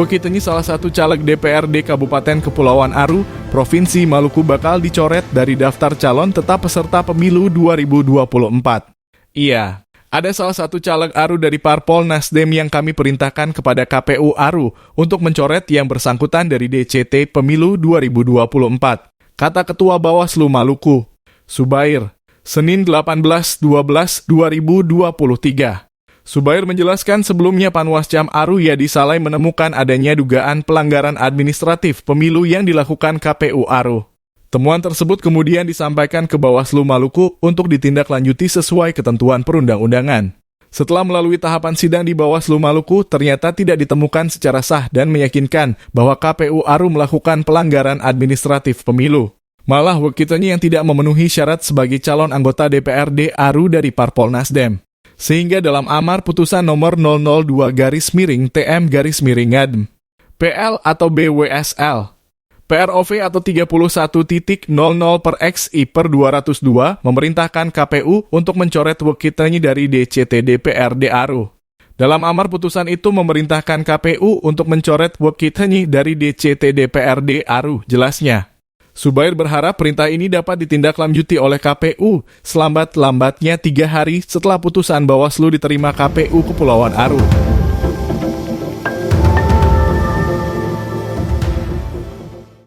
Wekiteni salah satu caleg DPRD Kabupaten Kepulauan Aru, Provinsi Maluku bakal dicoret dari daftar calon tetap peserta pemilu 2024. Iya, ada salah satu caleg Aru dari Parpol Nasdem yang kami perintahkan kepada KPU Aru untuk mencoret yang bersangkutan dari DCT Pemilu 2024, kata Ketua Bawaslu Maluku, Subair, Senin 18/12/2023. Subair menjelaskan sebelumnya Panwascam Aru Yadi Saleh menemukan adanya dugaan pelanggaran administratif pemilu yang dilakukan KPU Aru. Temuan tersebut kemudian disampaikan ke Bawaslu Maluku untuk ditindaklanjuti sesuai ketentuan perundang-undangan. Setelah melalui tahapan sidang di Bawaslu Maluku, ternyata tidak ditemukan secara sah dan meyakinkan bahwa KPU Aru melakukan pelanggaran administratif pemilu. Malah Wekiteni yang tidak memenuhi syarat sebagai calon anggota DPRD Aru dari Parpol Nasdem. Sehingga dalam amar putusan nomor 002-TM-ADM, PL atau BWSL, PROV atau 31.00/XI/202 memerintahkan KPU untuk mencoret Wekiteni dari DCT DPRD Aru. Dalam amar putusan itu memerintahkan KPU untuk mencoret Wekiteni dari DCT DPRD Aru, jelasnya. Subair berharap perintah ini dapat ditindaklanjuti oleh KPU selambat-lambatnya 3 hari setelah putusan Bawaslu diterima KPU Kepulauan Aru.